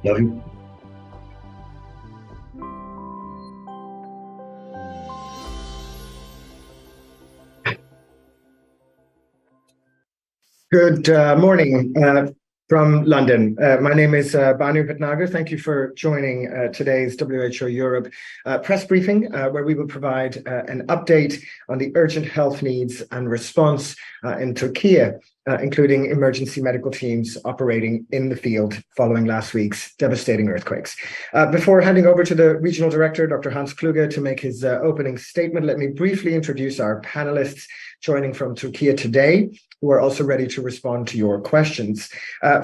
Love you. Good morning from London. My name is Banu Bhatnagar. Thank you for joining today's WHO Europe press briefing, where we will provide an update on the urgent health needs and response in Turquía, including emergency medical teams operating in the field following last week's devastating earthquakes. Before handing over to the regional director, Dr. Hans Kluge, to make his opening statement, let me briefly introduce our panelists joining from Turquía today, who are also ready to respond to your questions.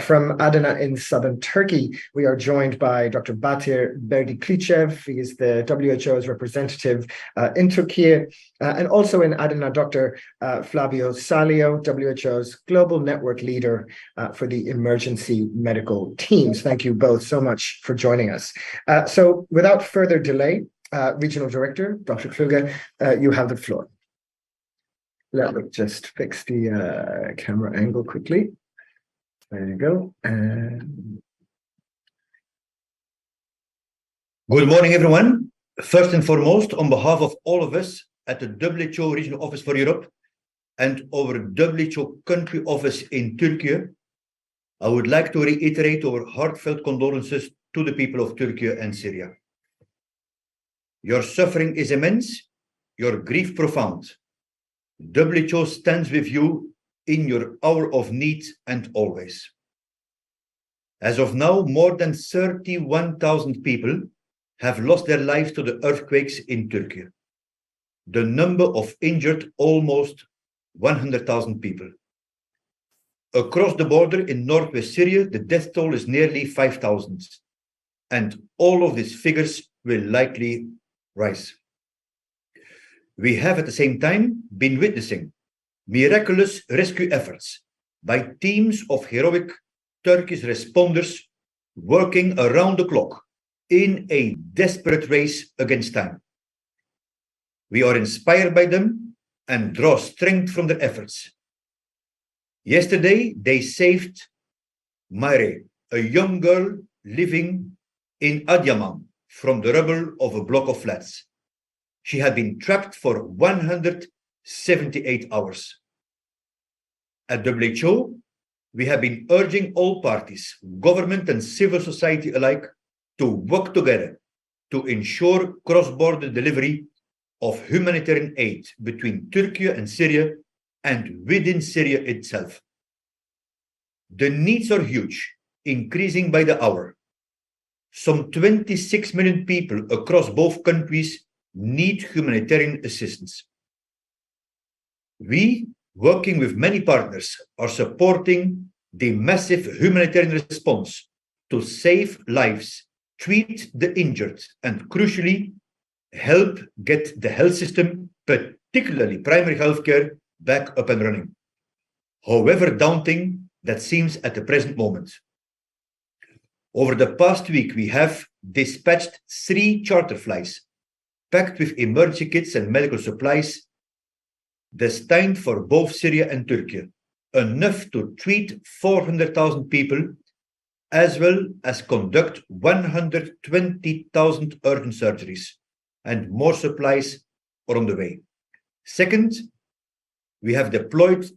From Adana in southern Turkey, we are joined by Dr. Batir Berdiklichev. He is the WHO's representative in Turkey. And also in Adana, Dr. Flavio Salio, WHO's global network leader for the emergency medical teams. Thank you both so much for joining us. So without further delay, Regional Director, Dr. Kluge, you have the floor. Let me just fix the camera angle quickly. There you go. Good morning, everyone. First and foremost, on behalf of all of us at the WHO Regional Office for Europe and our WHO country office in Turkey, I would like to reiterate our heartfelt condolences to the people of Turkey and Syria. Your suffering is immense, your grief profound. WHO stands with you in your hour of need and always. As of now, more than 31,000 people have lost their lives to the earthquakes in Turkey. The number of injured, almost 100,000 people. Across the border in northwest Syria, the death toll is nearly 5,000. And all of these figures will likely rise. We have at the same time been witnessing miraculous rescue efforts by teams of heroic Turkish responders working around the clock in a desperate race against time. We are inspired by them and draw strength from their efforts. Yesterday, they saved Mare, a young girl living in Adıyaman, from the rubble of a block of flats. She had been trapped for 178 hours. At WHO, we have been urging all parties, government and civil society alike, to work together to ensure cross-border delivery of humanitarian aid between Turkey and Syria and within Syria itself. The needs are huge, increasing by the hour. Some 26 million people across both countries need humanitarian assistance. We, working with many partners, are supporting the massive humanitarian response to save lives, treat the injured, and crucially, help get the health system, particularly primary healthcare, back up and running. However daunting that seems at the present moment. Over the past week, we have dispatched 3 charter flights packed with emergency kits and medical supplies destined for both Syria and Turkey, enough to treat 400,000 people, as well as conduct 120,000 urgent surgeries, and more supplies are on the way. Second, we have deployed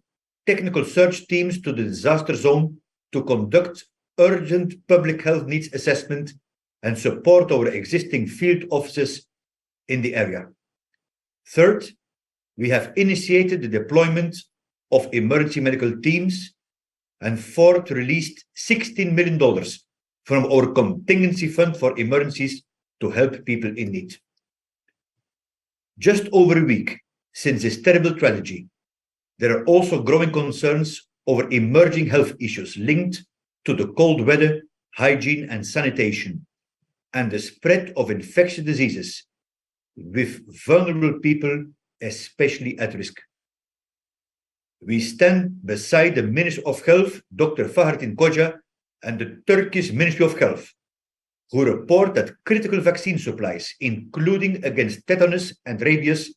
technical search teams to the disaster zone to conduct urgent public health needs assessment and support our existing field offices in the area. Third, we have initiated the deployment of emergency medical teams, and fourth, released $16 million from our contingency fund for emergencies to help people in need. Just over a week since this terrible tragedy, there are also growing concerns over emerging health issues linked to the cold weather, hygiene and sanitation, and the spread of infectious diseases, with vulnerable people especially at risk. We stand beside the Minister of Health, Dr. Fahrettin Koca, and the Turkish Ministry of Health, who report that critical vaccine supplies, including against tetanus and rabies,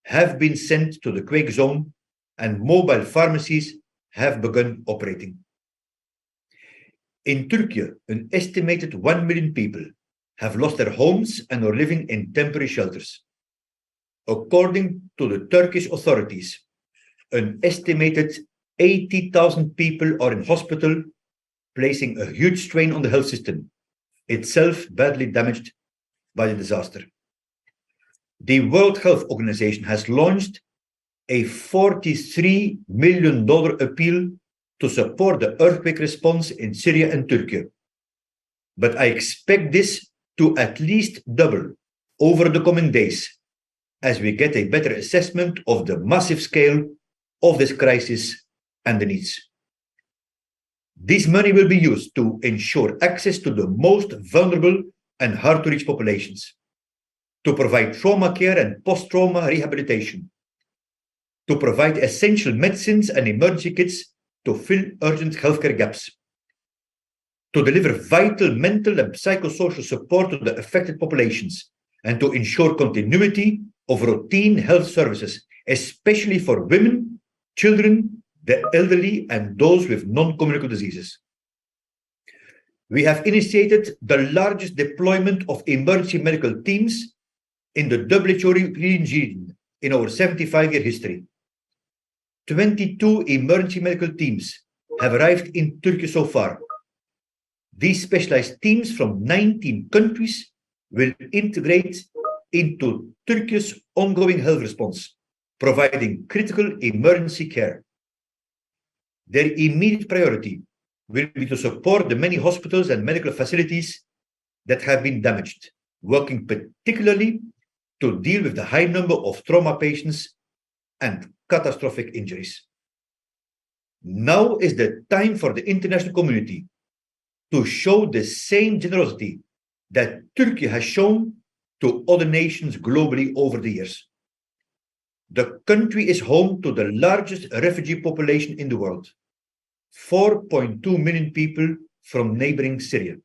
have been sent to the quake zone, and mobile pharmacies have begun operating. In Turkey, an estimated 1 million people have lost their homes and are living in temporary shelters. According to the Turkish authorities, an estimated 80,000 people are in hospital, placing a huge strain on the health system, itself badly damaged by the disaster. The World Health Organization has launched a $43 million appeal to support the earthquake response in Syria and Turkey. But I expect this to at least double over the coming days as we get a better assessment of the massive scale of this crisis and the needs. This money will be used to ensure access to the most vulnerable and hard-to-reach populations, to provide trauma care and post-trauma rehabilitation, to provide essential medicines and emergency kits to fill urgent healthcare gaps, to deliver vital mental and psychosocial support to the affected populations, and to ensure continuity of routine health services, especially for women, children, the elderly, and those with non-communicable diseases. We have initiated the largest deployment of emergency medical teams in the WHO region in our 75-year history. 22 emergency medical teams have arrived in Turkey so far. These specialized teams from 19 countries will integrate into Turkey's ongoing health response, providing critical emergency care. Their immediate priority will be to support the many hospitals and medical facilities that have been damaged, working particularly to deal with the high number of trauma patients and catastrophic injuries. Now is the time for the international community to show the same generosity that Turkey has shown to other nations globally over the years. The country is home to the largest refugee population in the world, 4.2 million people from neighboring Syria,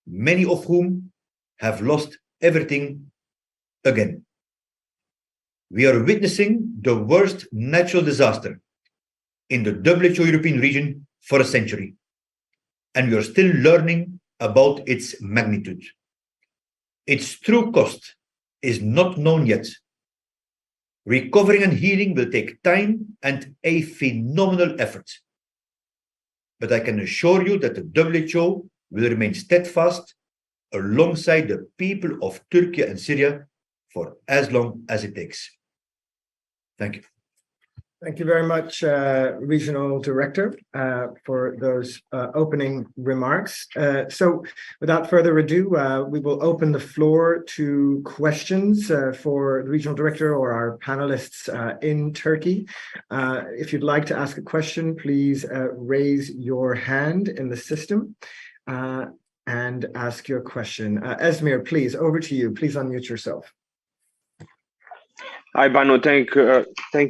many of whom have lost everything again. We are witnessing the worst natural disaster in the WHO European region for a century, and we are still learning about its magnitude. Its true cost is not known yet. Recovering and healing will take time and a phenomenal effort. But I can assure you that the WHO will remain steadfast alongside the people of Turkey and Syria for as long as it takes. Thank you. Thank you very much, Regional Director, for those opening remarks. So without further ado, we will open the floor to questions for the Regional Director or our panelists in Turkey. If you'd like to ask a question, please raise your hand in the system and ask your question. Esmir, please, over to you. Please unmute yourself. Hi, Banu. Thank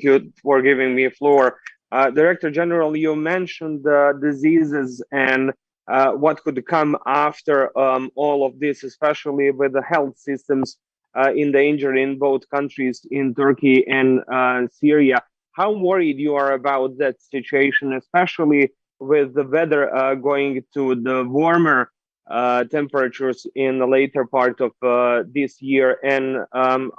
you for giving me a floor. Director General, you mentioned diseases and what could come after all of this, especially with the health systems in danger in both countries, in Turkey and Syria. How worried you are about that situation, especially with the weather going to the warmer temperatures in the later part of this year, and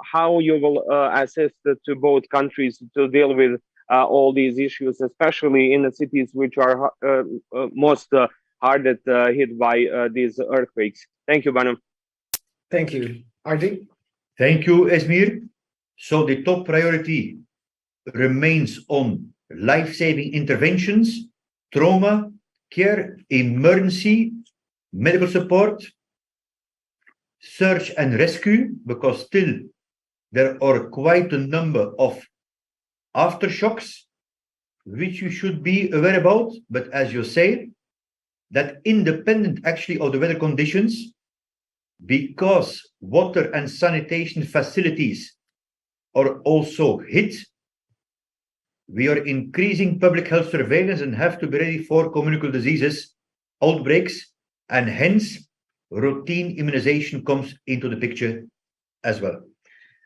how you will assist to both countries to deal with all these issues, especially in the cities which are most hardest hit by these earthquakes. Thank you, Banu. Thank you. Ardi? Thank you, Esmir. So the top priority remains on life-saving interventions, trauma care, emergency medical support, search and rescue, because still there are quite a number of aftershocks which you should be aware about. But as you say, that independent actually of the weather conditions, because water and sanitation facilities are also hit, we are increasing public health surveillance and have to be ready for communicable diseases outbreaks. And hence, routine immunization comes into the picture as well.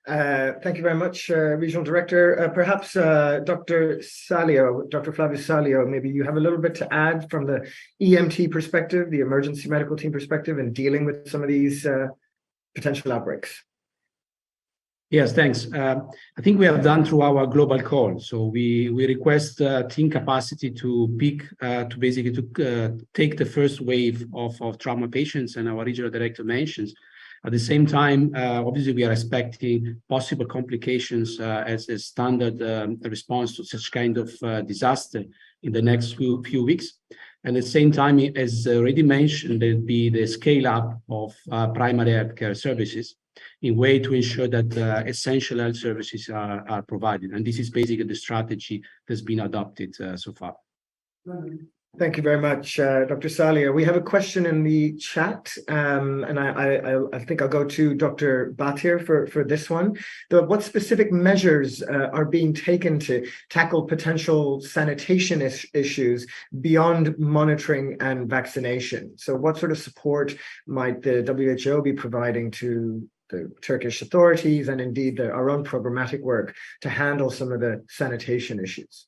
Thank you very much, Regional Director. Perhaps Dr. Salio, Dr. Flavius Salio, maybe you have a little bit to add from the EMT perspective, the emergency medical team perspective, in dealing with some of these potential outbreaks. Yes, thanks. I think we have done through our global call. So we request team capacity to pick, to basically take the first wave of trauma patients, and our regional director mentions. At the same time, obviously, we are expecting possible complications as a standard response to such kind of disaster in the next few weeks. And at the same time, as already mentioned, there'll be the scale up of primary healthcare services in way to ensure that essential health services are provided. And this is basically the strategy that's been adopted so far. Thank you very much, Dr. Salio. We have a question in the chat, and I think I'll go to Dr. Batir for this one. What specific measures are being taken to tackle potential sanitation issues beyond monitoring and vaccination? So what sort of support might the WHO be providing to the Turkish authorities and indeed our own programmatic work to handle some of the sanitation issues?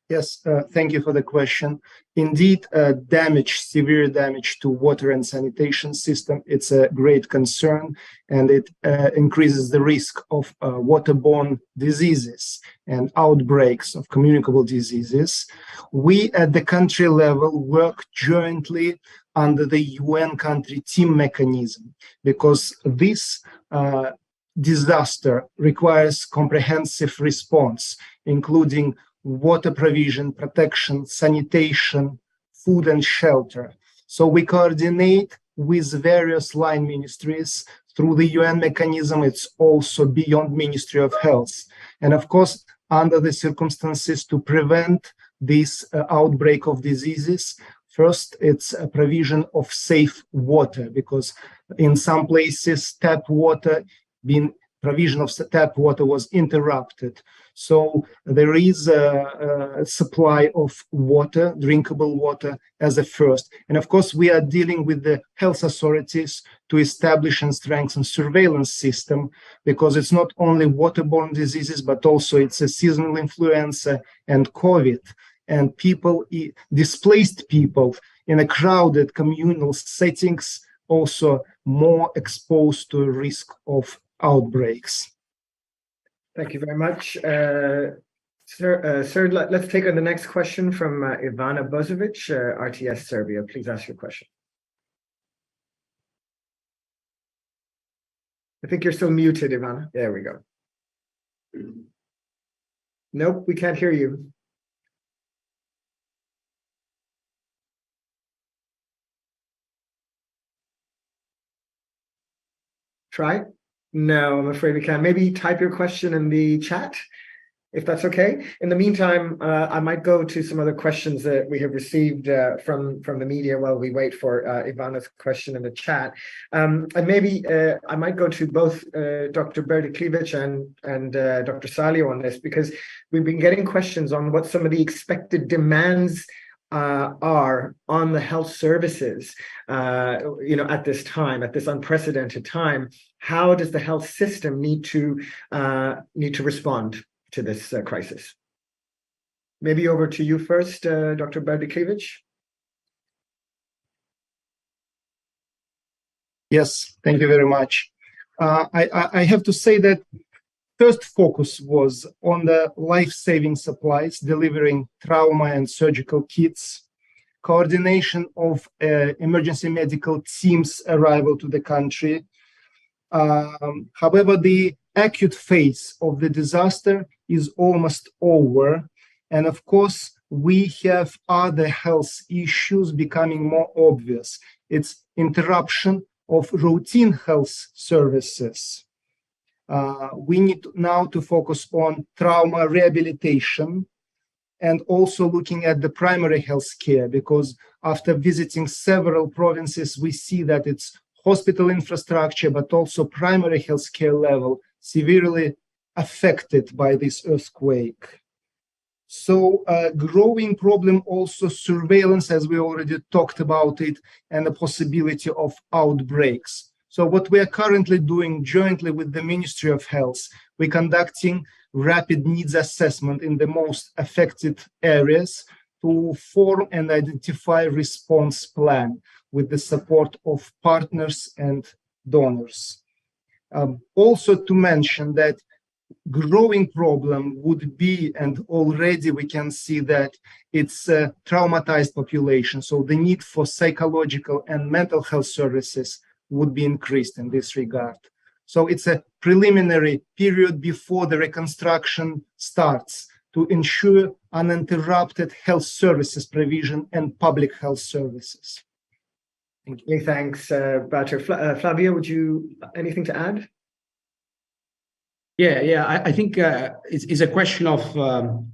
Yes, thank you for the question. Indeed, severe damage to water and sanitation system, it's a great concern, and it increases the risk of waterborne diseases and outbreaks of communicable diseases. We at the country level work jointly under the UN country team mechanism, because this disaster requires comprehensive response, including water provision, protection, sanitation, food and shelter. So we coordinate with various line ministries through the UN mechanism. It's also beyond Ministry of Health. And of course, under the circumstances to prevent this outbreak of diseases, first, it's a provision of safe water, because in some places, provision of tap water was interrupted. So there is a supply of water, drinkable water, as a first. And of course, we are dealing with the health authorities to establish and strengthen surveillance system, because it's not only waterborne diseases, but also it's a seasonal influenza and COVID. And displaced people in a crowded communal settings also more exposed to a risk of outbreaks. Thank you very much. Sir, let's take on the next question from Ivana Bozovic, RTS Serbia. Please ask your question. I think you're still muted, Ivana. There we go. Nope, we can't hear you. Try? No, I'm afraid we can't. Maybe type your question in the chat, if that's okay. In the meantime, I might go to some other questions that we have received from the media while we wait for Ivana's question in the chat. And maybe I might go to both Dr. Berdiklievich and Dr. Salio on this, because we've been getting questions on what some of the expected demands are on the health services, at this time, at this unprecedented time. How does the health system need to respond to this crisis? Maybe over to you first, Dr. Berdiklievich. Yes, thank you very much. I have to say that first focus was on the life-saving supplies, delivering trauma and surgical kits, coordination of emergency medical teams' arrival to the country. However, the acute phase of the disaster is almost over. And of course, we have other health issues becoming more obvious. It's interruption of routine health services. We need now to focus on trauma rehabilitation and also looking at the primary health care, because after visiting several provinces, we see that it's hospital infrastructure, but also primary health care level severely affected by this earthquake. So growing problem also surveillance, as we already talked about it, and the possibility of outbreaks. So what we are currently doing jointly with the Ministry of Health, we're conducting rapid needs assessment in the most affected areas to form and identify response plan with the support of partners and donors. Also to mention that growing problem would be, and already we can see that it's a traumatized population. So the need for psychological and mental health services would be increased in this regard. So it's a preliminary period before the reconstruction starts to ensure uninterrupted health services provision and public health services. Many thanks, Batir. Flavio, would you anything to add? I think it's a question of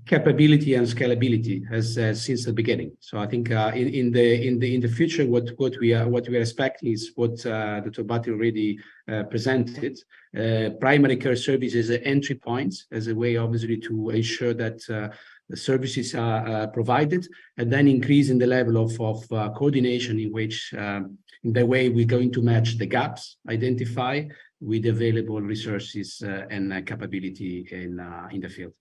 capability and scalability as since the beginning. So I think in the future, what we are expecting is what Dr. Batir already presented. Primary care services as entry points, as a way, obviously, to ensure that the services are provided, and then increasing the level of coordination in which, in the way we're going to match the gaps, identify with available resources and capability in the field.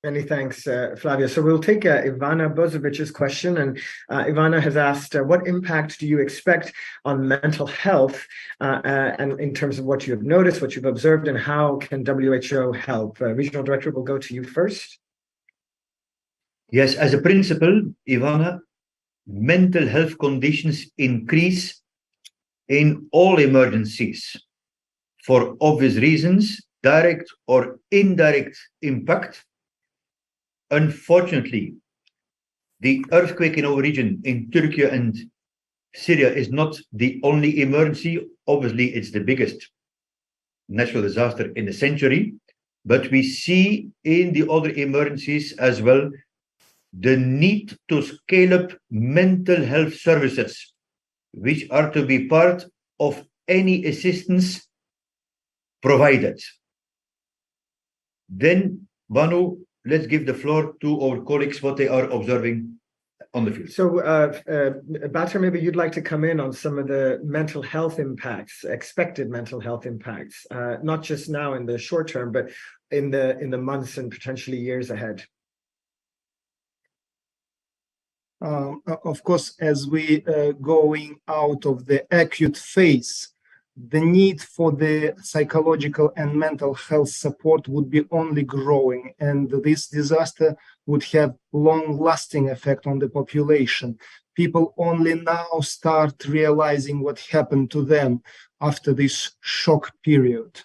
Many thanks, Flavio. So we'll take Ivana Bozovic's question, and Ivana has asked, what impact do you expect on mental health, and in terms of what you have noticed, what you've observed, and how can WHO help? Regional Director, will go to you first. Yes, as a principle, Ivana, mental health conditions increase in all emergencies for obvious reasons, direct or indirect impact. Unfortunately, the earthquake in our region in Turkey and Syria is not the only emergency. Obviously, it's the biggest natural disaster in the century, but we see in the other emergencies as well the need to scale up mental health services, which are to be part of any assistance provided. Then, Banu, let's give the floor to our colleagues, what they are observing on the field. So, Batir, maybe you'd like to come in on some of the mental health impacts, expected mental health impacts, not just now in the short term, but in the months and potentially years ahead. Of course, as we going out of the acute phase, the need for the psychological and mental health support would be only growing, and this disaster would have long-lasting effect on the population. People only now start realizing what happened to them after this shock period.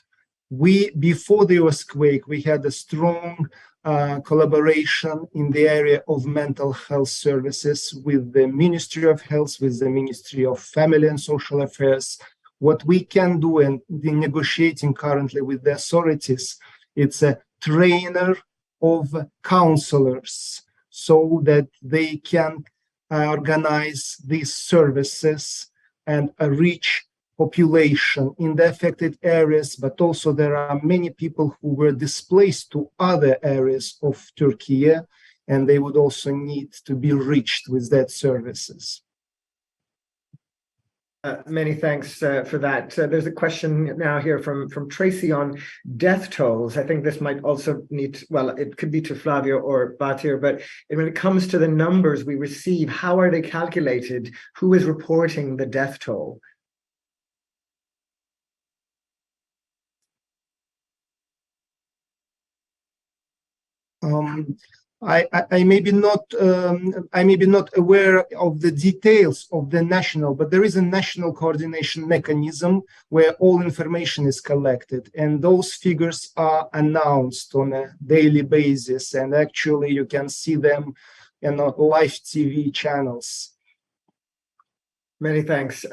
Before the earthquake, we had a strong collaboration in the area of mental health services with the Ministry of Health, with the Ministry of Family and Social Affairs. What we can do, and we're negotiating currently with the authorities, it's a trainer of counselors so that they can organize these services and reach population in the affected areas, but also there are many people who were displaced to other areas of Turkey, and they would also need to be reached with that services. Many thanks for that. There's a question now here from Tracy on death tolls. I think this might also need, well, it could be to Flavio or Batir, but when it comes to the numbers we receive, how are they calculated? Who is reporting the death toll? I may be not aware of the details of the national, but there is a national coordination mechanism where all information is collected, and those figures are announced on a daily basis, and actually you can see them in live TV channels. Many thanks.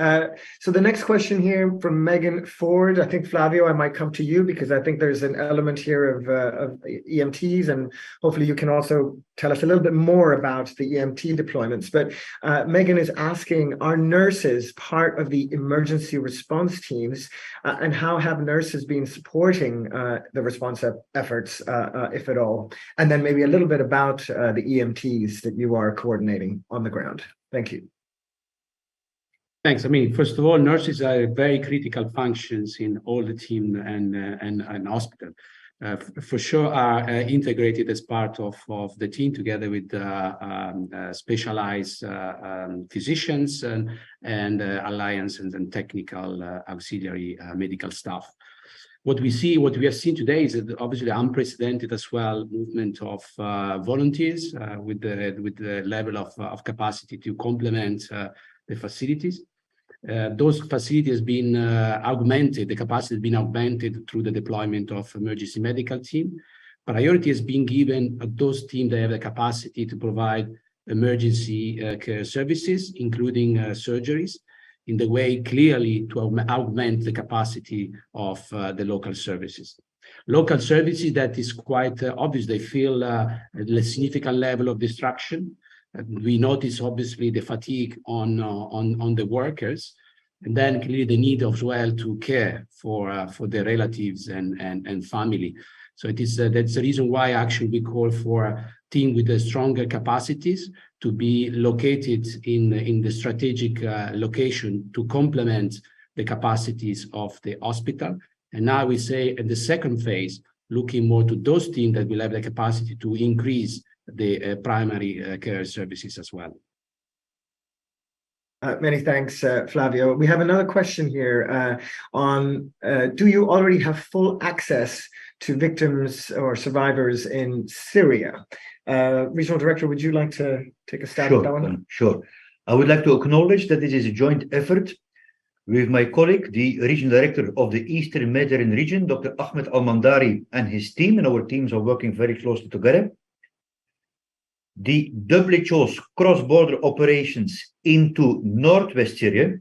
So the next question here from Megan Ford. I think, Flavio, I might come to you because I think there's an element here of EMTs, and hopefully you can also tell us a little bit more about the EMT deployments. But Megan is asking, are nurses part of the emergency response teams, and how have nurses been supporting the response efforts, if at all? And then maybe a little bit about the EMTs that you are coordinating on the ground. Thank you. Thanks. I mean, first of all, nurses are very critical functions in all the team and hospital. For sure are integrated as part of the team together with specialized physicians and alliances and technical auxiliary medical staff. What we have seen today is obviously unprecedented as well movement of volunteers with the level of capacity to complement the facilities. Those facilities have been augmented, the capacity has been augmented through the deployment of emergency medical team. Priority has been given at those teams that have the capacity to provide emergency care services, including surgeries, in the way clearly to augment the capacity of the local services. Local services, that is quite obvious, they feel a significant level of distraction. We notice obviously the fatigue on the workers, and then clearly the need as well to care for their relatives and family. So it is that's the reason why actually we call for a team with the stronger capacities to be located in the strategic location to complement the capacities of the hospital. And now we say in the second phase, looking more to those teams that will have the capacity to increase the primary care services as well. Many thanks, Flavio. We have another question here on do you already have full access to victims or survivors in Syria? Regional Director, would you like to take a stab at that one? Sure. I would like to acknowledge that this is a joint effort with my colleague, the Regional Director of the Eastern Mediterranean region, Dr. Ahmed Al-Mandari, and his team, and our teams are working very closely together. The WHO's cross-border operations into northwest Syria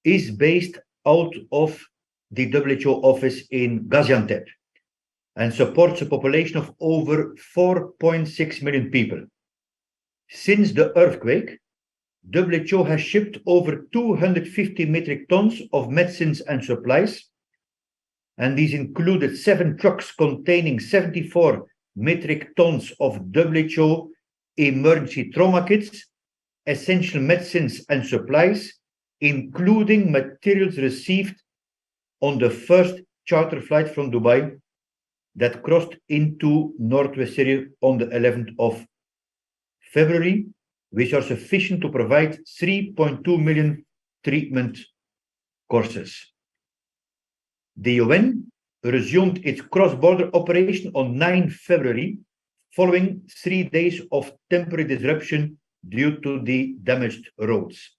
is based out of the WHO office in Gaziantep and supports a population of over 4.6 million people. Since the earthquake, WHO has shipped over 250 metric tons of medicines and supplies, and these included 7 trucks containing 74 metric tons of WHO emergency trauma kits, essential medicines and supplies, including materials received on the first charter flight from Dubai that crossed into northwest Syria on the 11th of February, which are sufficient to provide 3.2 million treatment courses. The UN resumed its cross-border operation on 9 February, following 3 days of temporary disruption due to the damaged roads.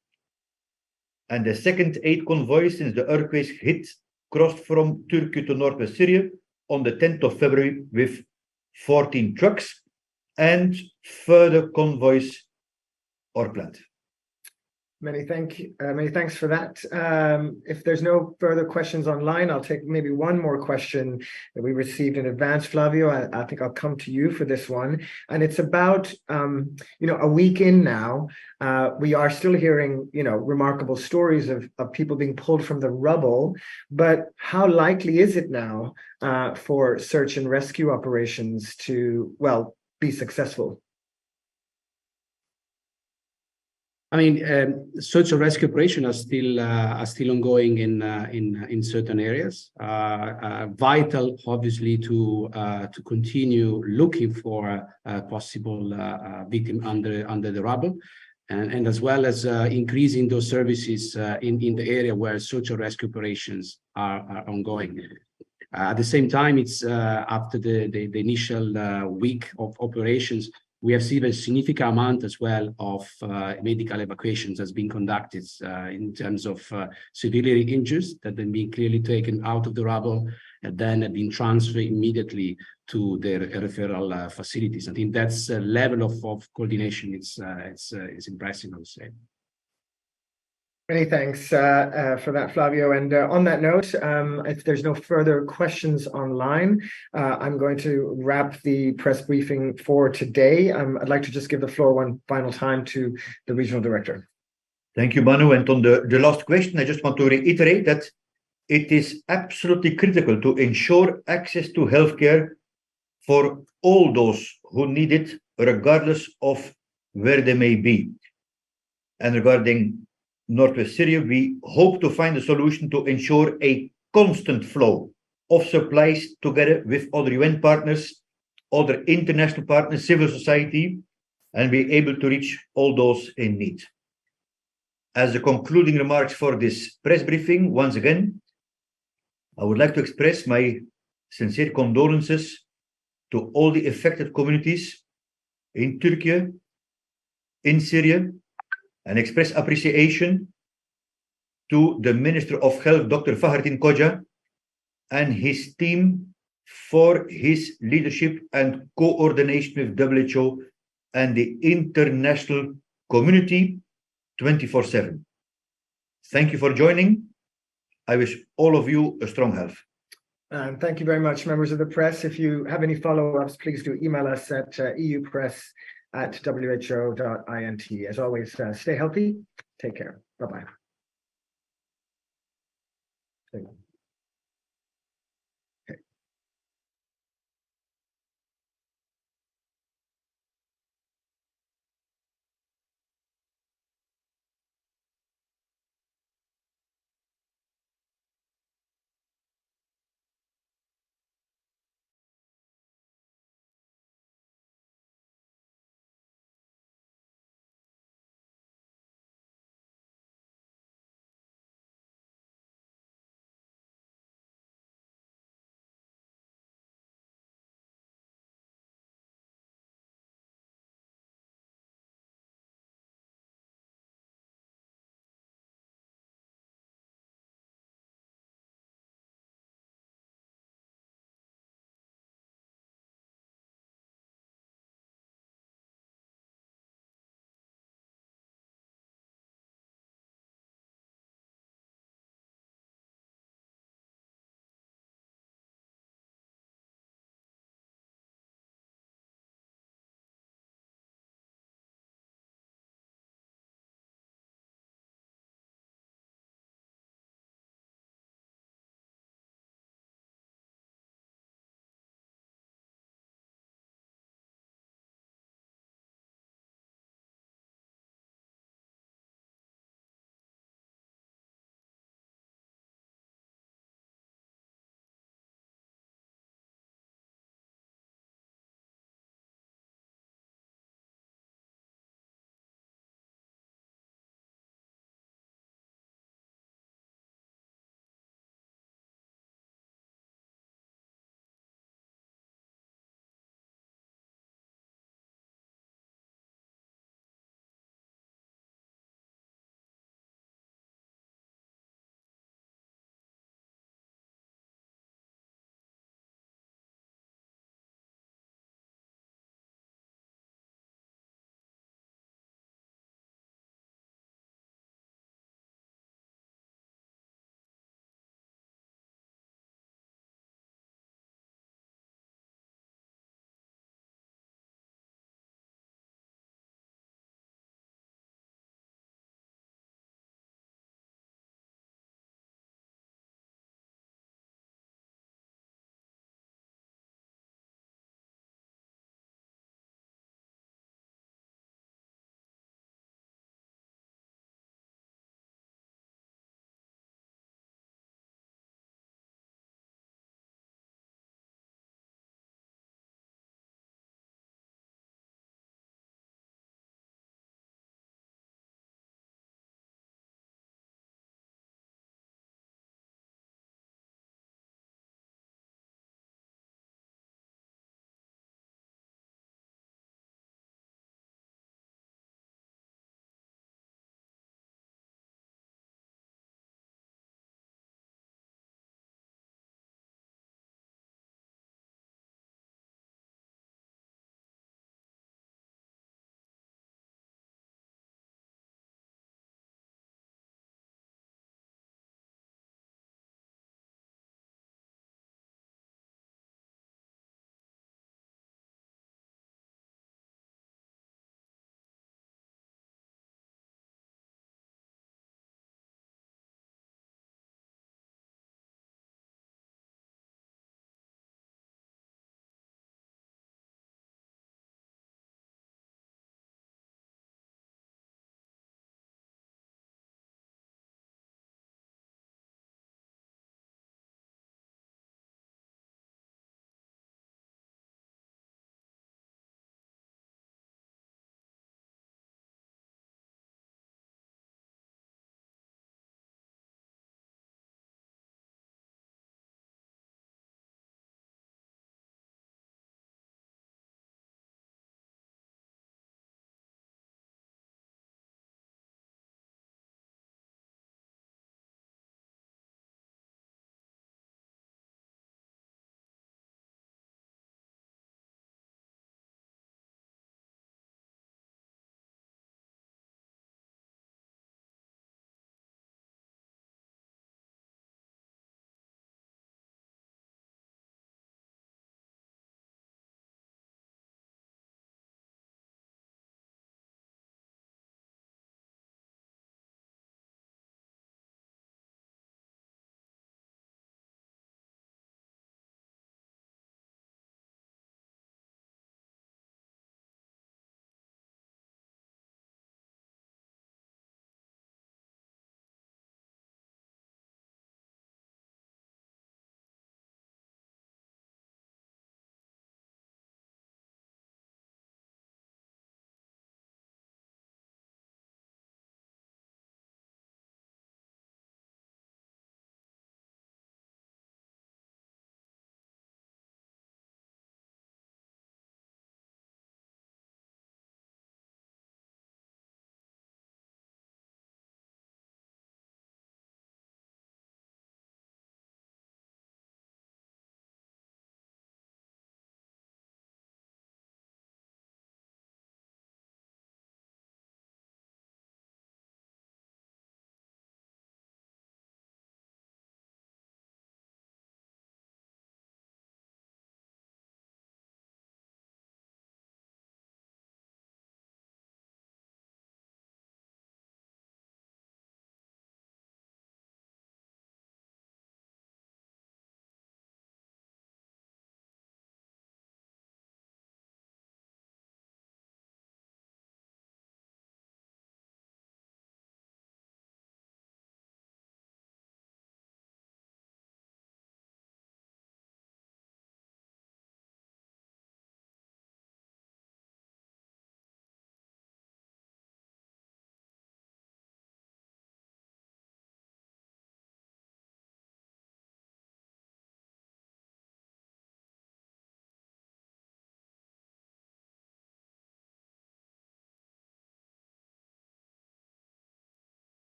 And the second aid convoy since the earthquakes hit crossed from Turkey to northwest Syria on the 10th of February with 14 trucks, and further convoys are planned. Many thanks for that. If there's no further questions online, I'll take maybe one more question that we received in advance. Flavio, I think I'll come to you for this one. And it's about, a week in now, we are still hearing, remarkable stories of people being pulled from the rubble. But how likely is it now for search and rescue operations to, be successful? I mean, search and rescue operations are still ongoing in certain areas. Vital, obviously, to continue looking for a possible victim under the rubble, and as well as increasing those services in the area where search and rescue operations are ongoing. At the same time, it's after the initial week of operations, we have seen a significant amount as well of medical evacuations has been conducted in terms of severely injured that have been clearly taken out of the rubble and then have been transferred immediately to their referral facilities. I think that's a level of coordination. It's impressive, I would say. Many thanks for that, Flavio. And on that note, if there's no further questions online, I'm going to wrap the press briefing for today. I'd like to just give the floor one final time to the Regional Director. Thank you, Manu. And on the last question, I just want to reiterate that it is absolutely critical to ensure access to healthcare for all those who need it, regardless of where they may be. And regarding northwest Syria, we hope to find a solution to ensure a constant flow of supplies together with other UN partners, other international partners, civil society, and be able to reach all those in need. As the concluding remarks for this press briefing, once again, I would like to express my sincere condolences to all the affected communities in Turkey, in Syria, and express appreciation to the Minister of Health, Dr. Fahrettin Koca, and his team for his leadership and coordination with WHO and the international community 24/7. Thank you for joining. I wish all of you a strong health. And thank you very much, members of the press. If you have any follow-ups, please do email us at eupress@who.int. As always, stay healthy. Take care. Bye-bye.